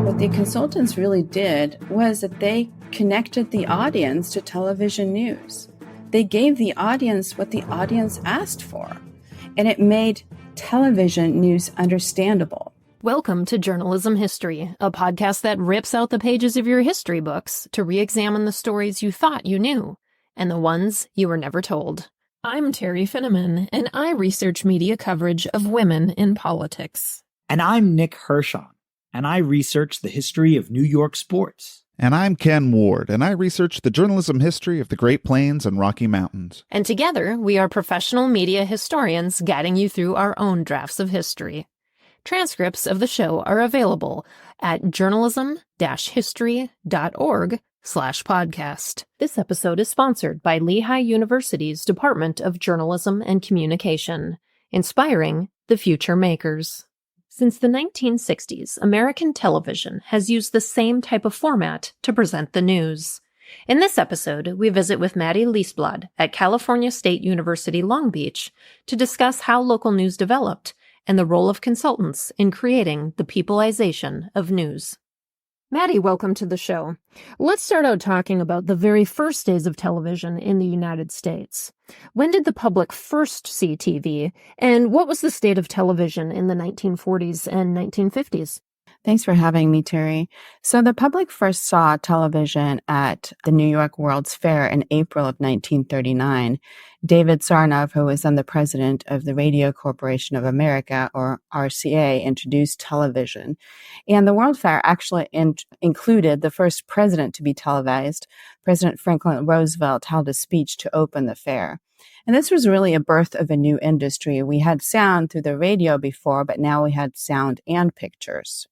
What the consultants really did was that they connected the audience to television news. They gave the audience what the audience asked for, and it made television news understandable. Welcome to Journalism History, a podcast that rips out the pages of your history books to re-examine the stories you thought you knew and the ones you were never told. I'm Terry Finneman, and I research media coverage of women in politics. And I'm Nick Hirschon, and I research the history of New York sports. And I'm Ken Ward, and I research the journalism history of the Great Plains and Rocky Mountains. And together, we are professional media historians guiding you through our own drafts of history. Transcripts of the show are available at journalism-history.org/podcast. This episode is sponsored by Lehigh University's Department of Journalism and Communication, inspiring the future makers. Since the 1960s, American television has used the same type of format to present the news. In this episode, we visit with Maddie Liesblad at California State University Long Beach to discuss how local news developed and the role of consultants in creating the peopleization of news. Maddie, welcome to the show. Let's start out talking about the very first days of television in the United States. When did the public first see TV, and what was the state of television in the 1940s and 1950s? Thanks for having me, Terry. So the public first saw television at the New York World's Fair in April of 1939. David Sarnoff, who was then the president of the Radio Corporation of America, or RCA, introduced television. And the World Fair actually included the first president to be televised. President Franklin Roosevelt held a speech to open the fair. And this was really a birth of a new industry. We had sound through the radio before, but now we had sound and pictures.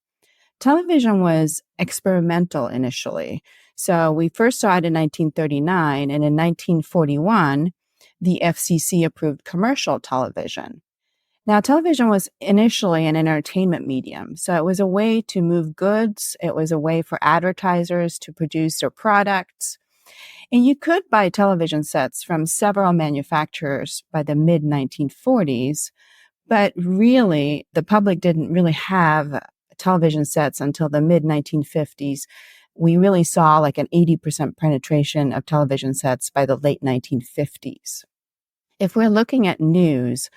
Television was experimental initially. So we first saw it in 1939, and in 1941, the FCC approved commercial television. Now, television was initially an entertainment medium. So it was a way to move goods. It was a way for advertisers to produce their products. And you could buy television sets from several manufacturers by the mid-1940s, but really, the public didn't really have television sets until the mid-1950s. We really saw like an 80% penetration of television sets by the late 1950s. If we're looking at news,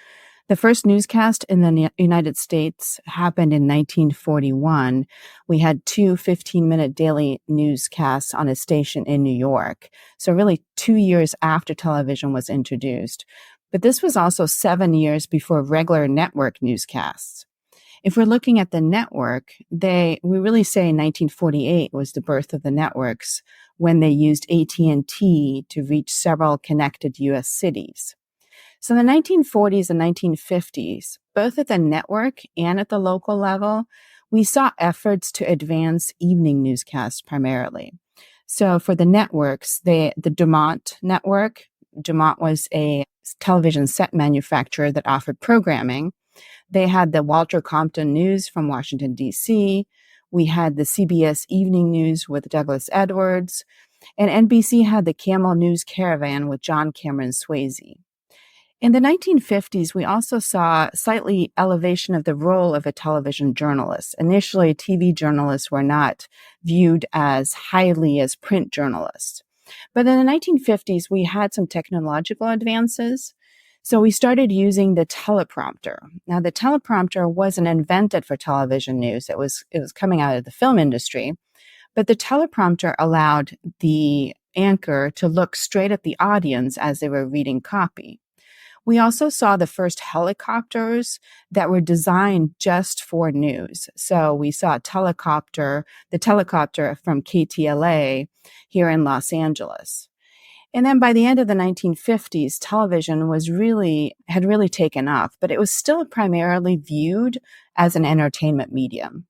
the first newscast in the United States happened in 1941. We had two 15-minute daily newscasts on a station in New York. So really 2 years after television was introduced. But this was also 7 years before regular network newscasts. If we're looking at the network, we really say 1948 was the birth of the networks when they used AT&T to reach several connected U.S. cities. So in the 1940s and 1950s, both at the network and at the local level, we saw efforts to advance evening newscasts primarily. So for the networks, the Dumont network, Dumont was a television set manufacturer that offered programming. They had the Walter Compton News from Washington, D.C. We had the CBS Evening News with Douglas Edwards. And NBC had the Camel News Caravan with John Cameron Swayze. In the 1950s, we also saw slightly elevation of the role of a television journalist. Initially, TV journalists were not viewed as highly as print journalists. But in the 1950s, we had some technological advances. So we started using the teleprompter. Now, the teleprompter wasn't invented for television news. It was coming out of the film industry. But the teleprompter allowed the anchor to look straight at the audience as they were reading copy. We also saw the first helicopters that were designed just for news. So we saw the teleconter from KTLA here in Los Angeles. And then by the end of the 1950s, television had really taken off, but it was still primarily viewed as an entertainment medium.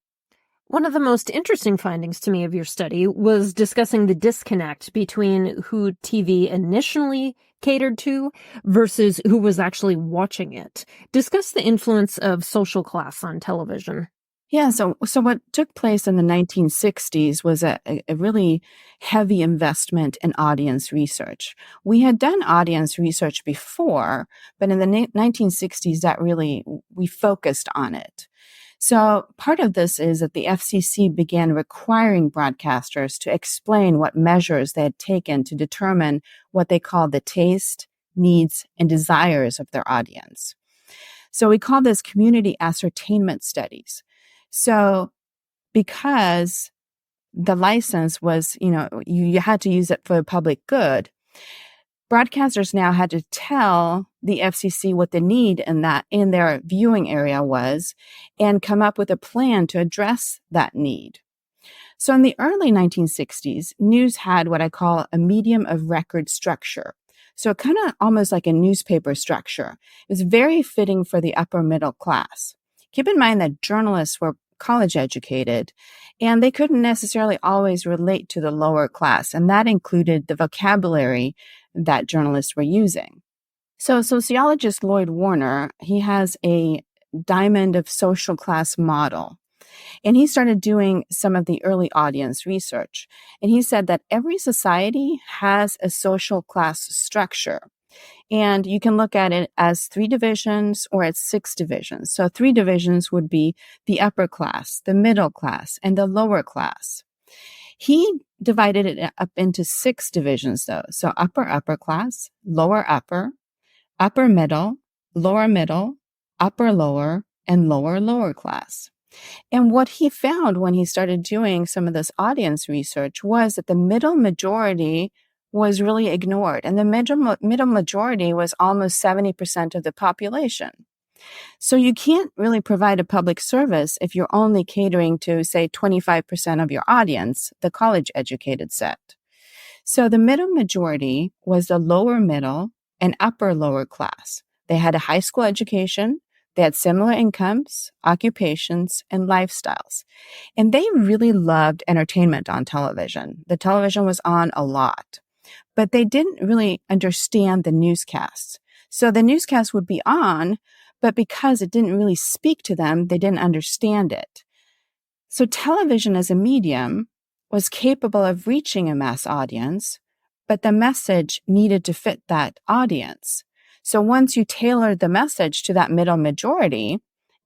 One of the most interesting findings to me of your study was discussing the disconnect between who TV initially catered to versus who was actually watching it. Discuss the influence of social class on television. Yeah, so what took place in the 1960s was a really heavy investment in audience research. We had done audience research before, but in the 1960s, we focused on it. So part of this is that the FCC began requiring broadcasters to explain what measures they had taken to determine what they call the taste, needs, and desires of their audience. So we call this community ascertainment studies. So because the license was, you had to use it for the public good, broadcasters now had to tell the FCC what the need in their viewing area was and come up with a plan to address that need. So in the early 1960s, news had what I call a medium of record structure. So kind of almost like a newspaper structure. It was very fitting for the upper middle class. Keep in mind that journalists were college educated, and they couldn't necessarily always relate to the lower class, and that included the vocabulary that journalists were using. So sociologist Lloyd Warner, he has a diamond of social class model. And he started doing some of the early audience research. And he said that every society has a social class structure. And you can look at it as 3 divisions or as 6 divisions. So 3 divisions would be the upper class, the middle class, and the lower class. He divided it up into 6 divisions though. So upper class, lower upper middle, upper lower, and lower class. And what he found when he started doing some of this audience research was that the middle majority was really ignored. And the middle majority was almost 70% of the population. So you can't really provide a public service if you're only catering to, say, 25% of your audience, the college educated set. So the middle majority was the lower middle and upper lower class. They had a high school education. They had similar incomes, occupations, and lifestyles. And they really loved entertainment on television. The television was on a lot, but they didn't really understand the newscasts. So the newscast would be on, but because it didn't really speak to them, they didn't understand it. So television as a medium was capable of reaching a mass audience, but the message needed to fit that audience. So once you tailored the message to that middle majority,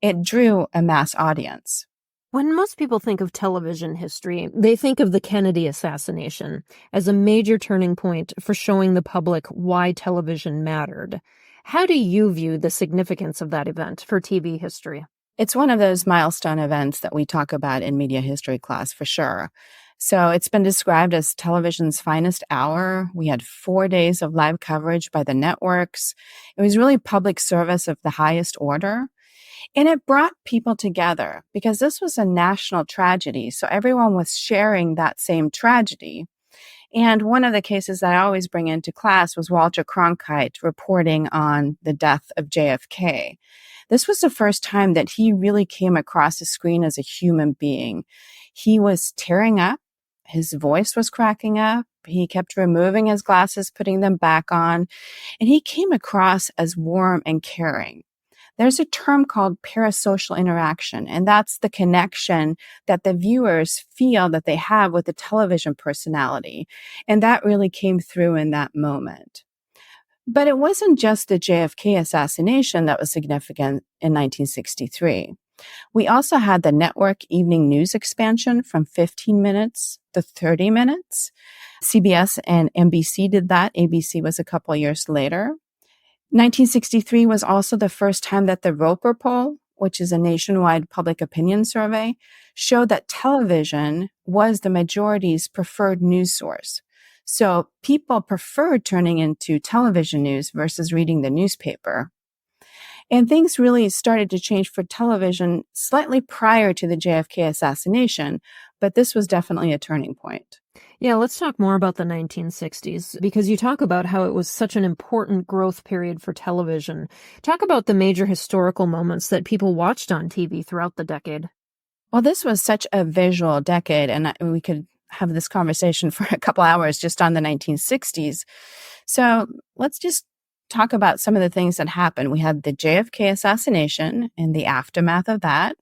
it drew a mass audience. When most people think of television history, they think of the Kennedy assassination as a major turning point for showing the public why television mattered. How do you view the significance of that event for TV history? It's one of those milestone events that we talk about in media history class for sure. So it's been described as television's finest hour. We had 4 days of live coverage by the networks. It was really public service of the highest order. And it brought people together because this was a national tragedy. So everyone was sharing that same tragedy. And one of the cases that I always bring into class was Walter Cronkite reporting on the death of JFK. This was the first time that he really came across the screen as a human being. He was tearing up. His voice was cracking up. He kept removing his glasses, putting them back on, and he came across as warm and caring. There's a term called parasocial interaction, and that's the connection that the viewers feel that they have with the television personality. And that really came through in that moment. But it wasn't just the JFK assassination that was significant in 1963. We also had the network evening news expansion from 15 minutes to 30 minutes. CBS and NBC did that. ABC was a couple of years later. 1963 was also the first time that the Roper poll, which is a nationwide public opinion survey, showed that television was the majority's preferred news source. So people preferred turning into television news versus reading the newspaper. And things really started to change for television slightly prior to the JFK assassination, but this was definitely a turning point. Yeah, let's talk more about the 1960s, because you talk about how it was such an important growth period for television. Talk about the major historical moments that people watched on TV throughout the decade. Well, this was such a visual decade, and we could have this conversation for a couple hours just on the 1960s. So let's just talk about some of the things that happened. We had the JFK assassination and the aftermath of that.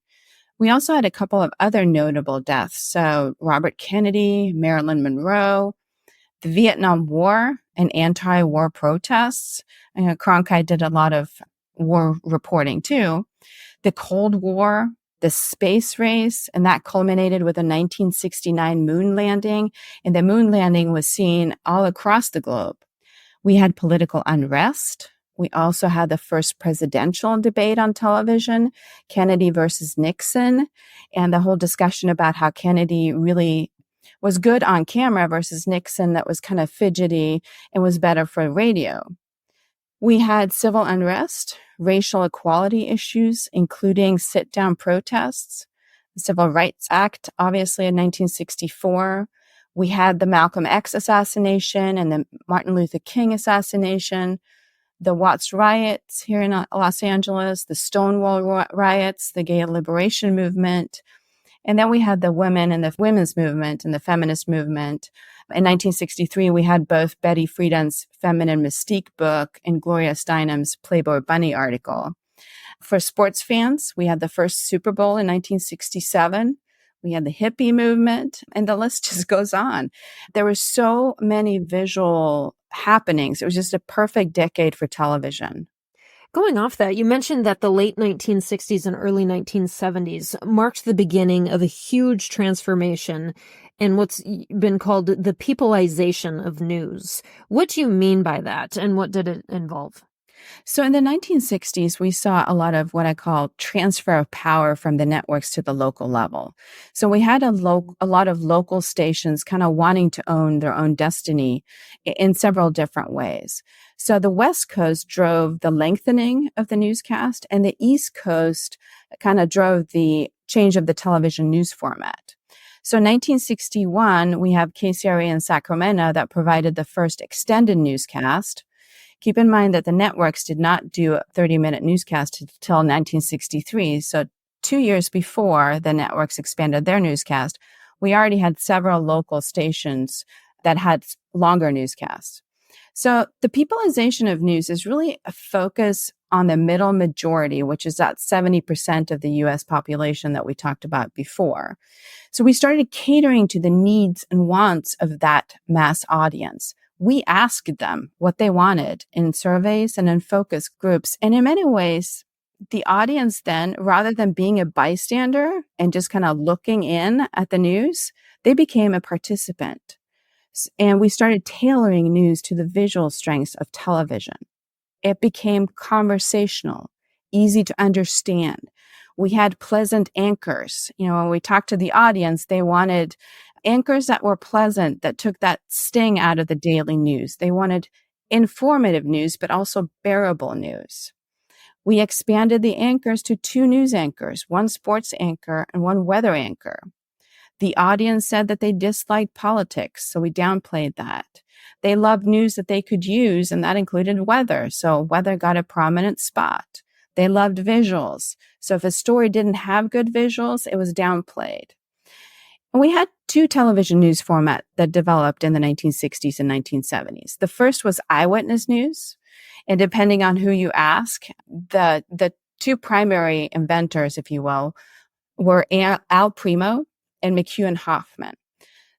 We also had a couple of other notable deaths. So Robert Kennedy, Marilyn Monroe, the Vietnam War and anti-war protests. Cronkite did a lot of war reporting too. The Cold War, the space race, and that culminated with a 1969 moon landing. And the moon landing was seen all across the globe. We had political unrest. We also had the first presidential debate on television, Kennedy versus Nixon, and the whole discussion about how Kennedy really was good on camera versus Nixon that was kind of fidgety and was better for radio. We had civil unrest, racial equality issues, including sit-down protests, the Civil Rights Act, obviously in 1964. We had the Malcolm X assassination and the Martin Luther King assassination, the Watts riots here in Los Angeles, the Stonewall riots, the gay liberation movement. And then we had the women and the women's movement and the feminist movement. In 1963, we had both Betty Friedan's Feminine Mystique book and Gloria Steinem's Playboy Bunny article. For sports fans, we had the first Super Bowl in 1967. We had the hippie movement, and the list just goes on. There were so many visual happenings. It was just a perfect decade for television. Going off that, you mentioned that the late 1960s and early 1970s marked the beginning of a huge transformation in what's been called the peopleization of news. What do you mean by that, and what did it involve? So in the 1960s, we saw a lot of what I call transfer of power from the networks to the local level. So we had a lot of local stations kind of wanting to own their own destiny in several different ways. So the West Coast drove the lengthening of the newscast, and the East Coast kind of drove the change of the television news format. So in 1961, we have KCRA in Sacramento that provided the first extended newscast. Keep in mind that the networks did not do a 30-minute newscast until 1963. So 2 years before the networks expanded their newscast, we already had several local stations that had longer newscasts. So the peopleization of news is really a focus on the middle majority, which is that 70% of the U.S. population that we talked about before. So we started catering to the needs and wants of that mass audience. We asked them what they wanted in surveys and in focus groups. And in many ways, the audience then, rather than being a bystander and just kind of looking in at the news, they became a participant. And we started tailoring news to the visual strengths of television. It became conversational, easy to understand. We had pleasant anchors. When we talked to the audience, they wanted anchors that were pleasant, that took that sting out of the daily news. They wanted informative news, but also bearable news. We expanded the anchors to 2 news anchors, 1 sports anchor and 1 weather anchor. The audience said that they disliked politics, so we downplayed that. They loved news that they could use, and that included weather, so weather got a prominent spot. They loved visuals, so if a story didn't have good visuals, it was downplayed. And we had 2 television news formats that developed in the 1960s and 1970s. The first was eyewitness news, and depending on who you ask, the 2 primary inventors, if you will, were Al Primo and McHugh and Hoffman.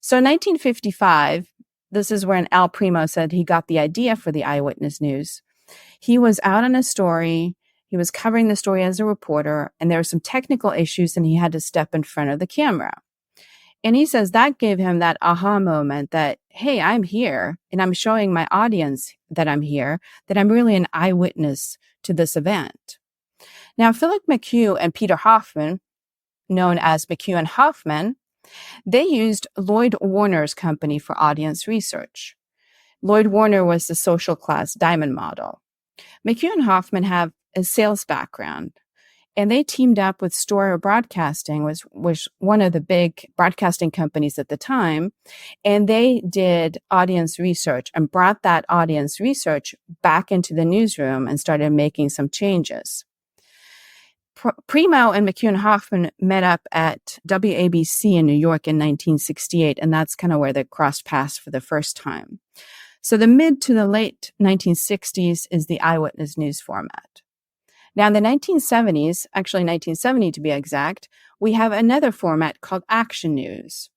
So in 1955, this is when Al Primo said he got the idea for the eyewitness news. He was out on a story. He was covering the story as a reporter, and there were some technical issues, and he had to step in front of the camera. And he says that gave him that aha moment that, hey, I'm here, and I'm showing my audience that I'm here, that I'm really an eyewitness to this event. Now, Philip McHugh and Peter Hoffman, known as McHugh and Hoffman, they used Lloyd Warner's company for audience research. Lloyd Warner was the social class diamond model. McHugh and Hoffman have a sales background, and they teamed up with Storer Broadcasting, which was one of the big broadcasting companies at the time, and they did audience research and brought that audience research back into the newsroom and started making some changes. Primo and McHugh and Hoffman met up at WABC in New York in 1968, and that's kind of where they crossed paths for the first time. So the mid to the late 1960s is the eyewitness news format. Now in the 1970s, actually 1970 to be exact, we have another format called action news.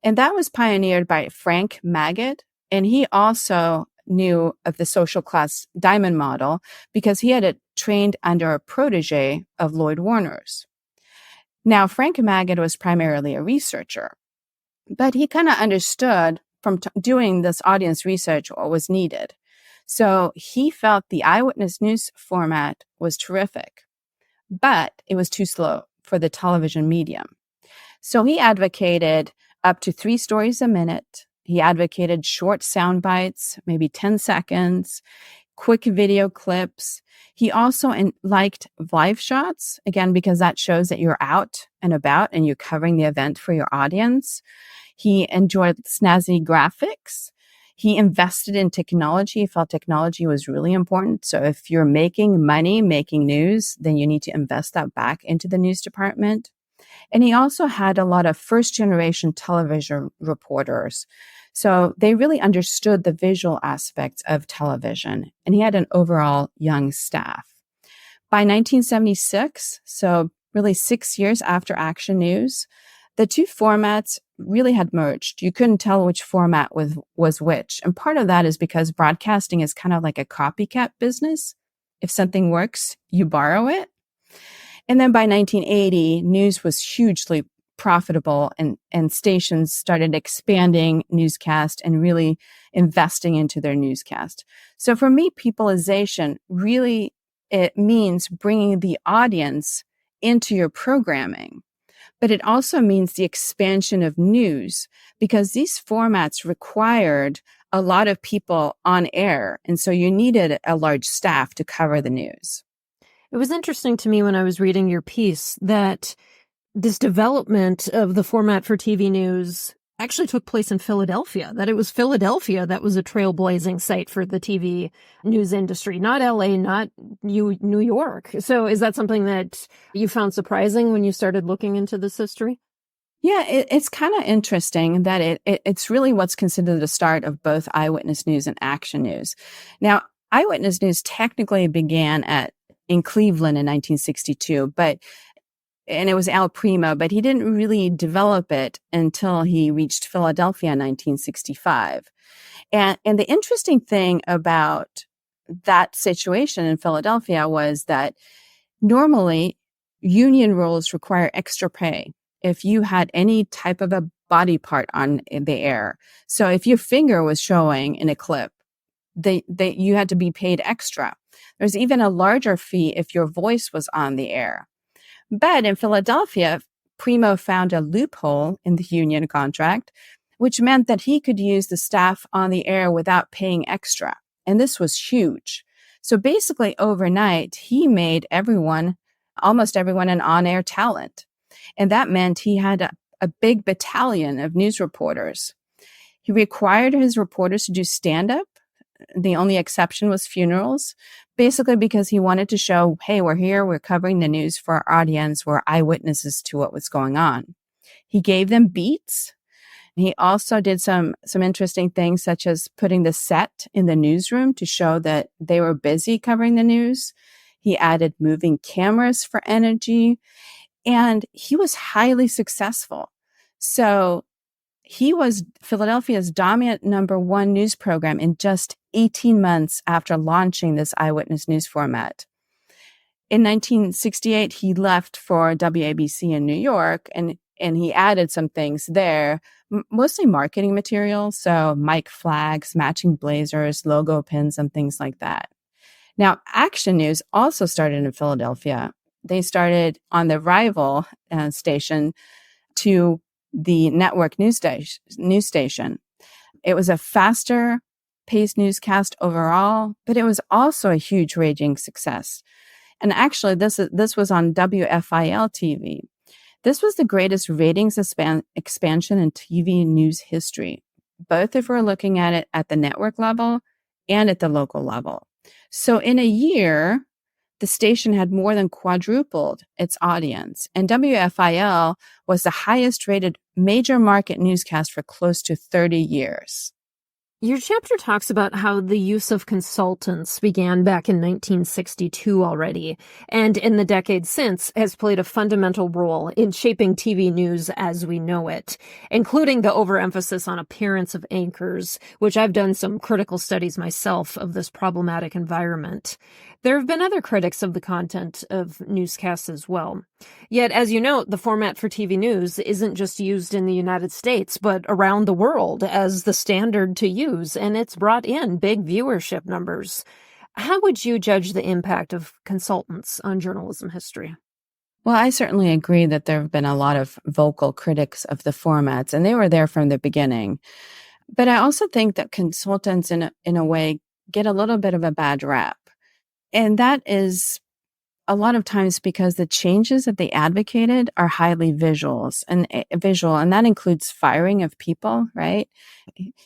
And that was pioneered by Frank Magid, and he also knew of the social class diamond model because he had trained under a protege of Lloyd Warner's. Now, Frank Magid was primarily a researcher, but he kind of understood from doing this audience research what was needed. So he felt the eyewitness news format was terrific, but it was too slow for the television medium. So he advocated up to 3 stories a minute. He advocated short sound bites, maybe 10 seconds, quick video clips. He also liked live shots, again, because that shows that you're out and about and you're covering the event for your audience. He enjoyed snazzy graphics. He invested in technology. He felt technology was really important. So if you're making money, making news, then you need to invest that back into the news department. And he also had a lot of first-generation television reporters. So they really understood the visual aspects of television. And he had an overall young staff. By 1976, so really 6 years after Action News, the two formats really had merged. You couldn't tell which format was which. And part of that is because broadcasting is kind of like a copycat business. If something works, you borrow it. And then by 1980, news was hugely profitable and stations started expanding newscast and really investing into their newscast. So for me, peopleization really, it means bringing the audience into your programming. But it also means the expansion of news because these formats required a lot of people on air. And so you needed a large staff to cover the news. It was interesting to me when I was reading your piece that this development of the format for TV news actually took place in Philadelphia, that it was Philadelphia that was a trailblazing site for the TV news industry, not LA, not New York. So is that something that you found surprising when you started looking into this history? Yeah, it's kind of interesting that it's really what's considered the start of both eyewitness news and action news. Now, eyewitness news technically began in Cleveland in 1962, and it was Al Primo, but he didn't really develop it until he reached Philadelphia in 1965. And the interesting thing about that situation in Philadelphia was that normally union rules require extra pay if you had any type of a body part on the air. So if your finger was showing in a clip, you had to be paid extra. There's even a larger fee if your voice was on the air. But in Philadelphia, Primo found a loophole in the union contract, which meant that he could use the staff on the air without paying extra. And this was huge. So basically overnight, he made almost everyone an on-air talent. And that meant he had a big battalion of news reporters. He required his reporters to do stand-up. The only exception was funerals, basically because he wanted to show, hey, we're here, we're covering the news for our audience, we're eyewitnesses to what was going on. He gave them beats. He also did some interesting things, such as putting the set in the newsroom to show that they were busy covering the news. He added moving cameras for energy, and he was highly successful. So he was Philadelphia's dominant #1 news program in just 18 months after launching this eyewitness news format. In 1968, he left for WABC in New York, and he added some things there, mostly marketing material, so mic flags, matching blazers, logo pins, and things like that. Now, Action News also started in Philadelphia. They started on the rival station to the network news station. It was a faster paced newscast overall, but it was also a huge raging success. And actually, this was on WFIL TV. This was the greatest ratings expansion in TV news history, both if we're looking at it at the network level and at the local level. So in a year, the station had more than quadrupled its audience, and WFIL was the highest rated major market newscast for close to 30 years. Your chapter talks about how the use of consultants began back in 1962 already, and in the decades since has played a fundamental role in shaping TV news as we know it, including the overemphasis on appearance of anchors, which I've done some critical studies myself of this problematic environment. There have been other critics of the content of newscasts as well. Yet, as you note, the format for TV news isn't just used in the United States, but around the world as the standard to use, and it's brought in big viewership numbers. How would you judge the impact of consultants on journalism history? Well, I certainly agree that there have been a lot of vocal critics of the formats, and they were there from the beginning. But I also think that consultants, in a way, get a little bit of a bad rap. And that is a lot of times because the changes that they advocated are highly visual, and that includes firing of people, right?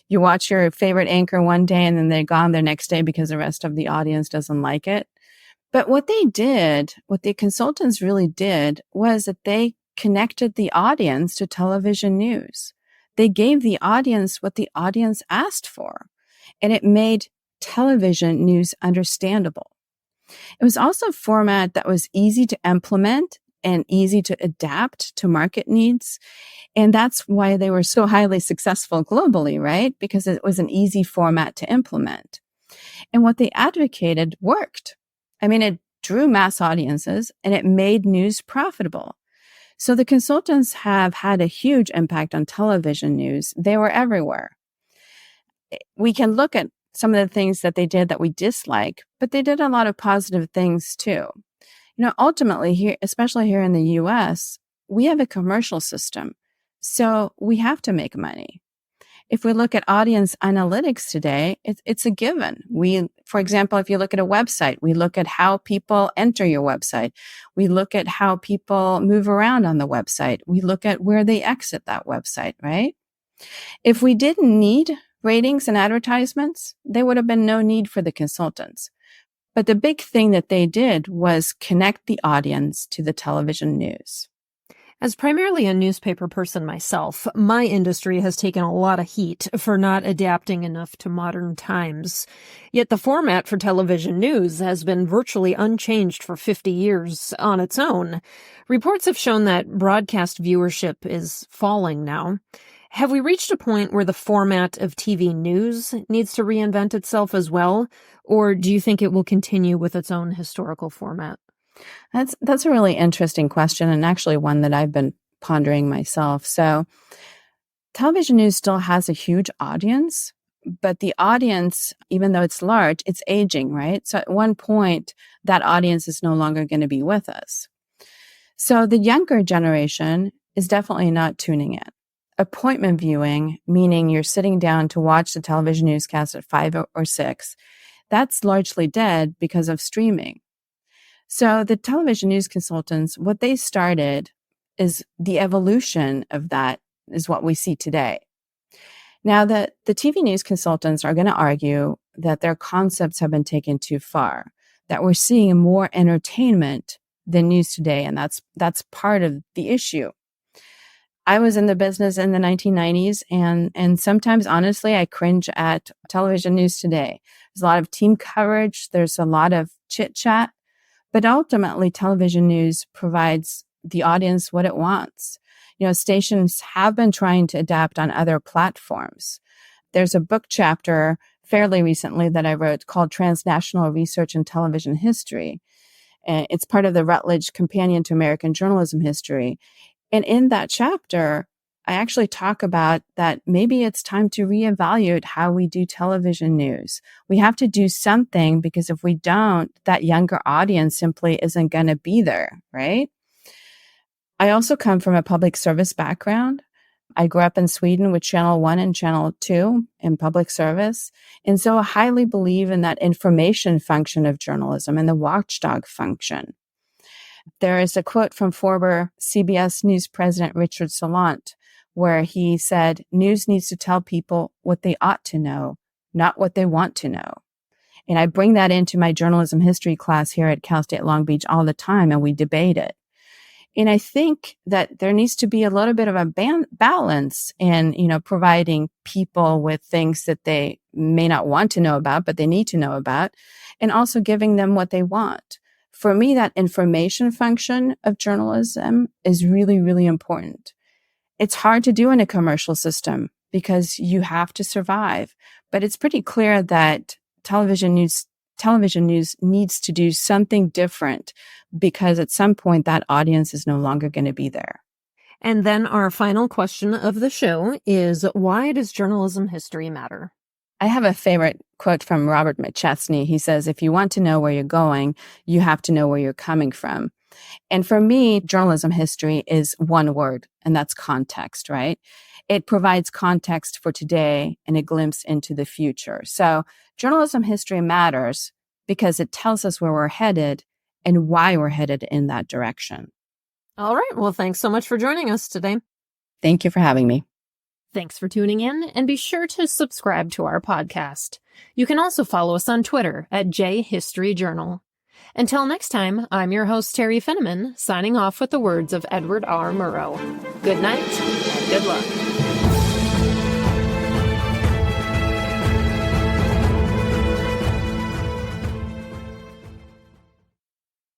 You watch your favorite anchor one day and then they're gone the next day because the rest of the audience doesn't like it. But what the consultants really did was that they connected the audience to television news. They gave the audience what the audience asked for, and it made television news understandable. It was also a format that was easy to implement and easy to adapt to market needs. And that's why they were so highly successful globally, right? Because it was an easy format to implement. And what they advocated worked. I mean, it drew mass audiences and it made news profitable. So the consultants have had a huge impact on television news. They were everywhere. We can look at some of the things that they did that we dislike, but they did a lot of positive things too. Ultimately here, especially here in the US, we have a commercial system. So we have to make money. If we look at audience analytics today, it's a given. For example, if you look at a website, we look at how people enter your website. We look at how people move around on the website. We look at where they exit that website, right? If we didn't need ratings and advertisements, there would have been no need for the consultants. But the big thing that they did was connect the audience to the television news. As primarily a newspaper person myself, my industry has taken a lot of heat for not adapting enough to modern times. Yet the format for television news has been virtually unchanged for 50 years on its own. Reports have shown that broadcast viewership is falling now. Have we reached a point where the format of TV news needs to reinvent itself as well? Or do you think it will continue with its own historical format? That's a really interesting question, and actually one that I've been pondering myself. So television news still has a huge audience, but the audience, even though it's large, it's aging, right? So at one point, that audience is no longer going to be with us. So the younger generation is definitely not tuning in. Appointment viewing, meaning you're sitting down to watch the television newscast at 5 or 6, that's largely dead because of streaming. So the television news consultants, what they started is the evolution of that is what we see today. Now, the TV news consultants are going to argue that their concepts have been taken too far, that we're seeing more entertainment than news today, and that's part of the issue. I was in the business in the 1990s, and sometimes, honestly, I cringe at television news today. There's a lot of team coverage. There's a lot of chit-chat. But ultimately, television news provides the audience what it wants. Stations have been trying to adapt on other platforms. There's a book chapter fairly recently that I wrote called Transnational Research in Television History. It's part of the Routledge Companion to American Journalism History. And in that chapter, I actually talk about that maybe it's time to reevaluate how we do television news. We have to do something because if we don't, that younger audience simply isn't going to be there, right? I also come from a public service background. I grew up in Sweden with Channel 1 and Channel 2 in public service. And so I highly believe in that information function of journalism and the watchdog function. There is a quote from former CBS News President Richard Salant, where he said, news needs to tell people what they ought to know, not what they want to know. And I bring that into my journalism history class here at Cal State Long Beach all the time, and we debate it. And I think that there needs to be a little bit of a balance in, providing people with things that they may not want to know about, but they need to know about, and also giving them what they want. For me, that information function of journalism is really, really important. It's hard to do in a commercial system because you have to survive. But it's pretty clear that television news television news needs to do something different because at some point that audience is no longer going to be there. And then our final question of the show is, why does journalism history matter? I have a favorite quote from Robert McChesney. He says, if you want to know where you're going, you have to know where you're coming from. And for me, journalism history is one word, and that's context, right? It provides context for today and a glimpse into the future. So journalism history matters because it tells us where we're headed and why we're headed in that direction. All right. Well, thanks so much for joining us today. Thank you for having me. Thanks for tuning in, and be sure to subscribe to our podcast. You can also follow us on Twitter at JHistoryJournal. Until next time, I'm your host, Terry Finneman, signing off with the words of Edward R. Murrow. Good night, and good luck.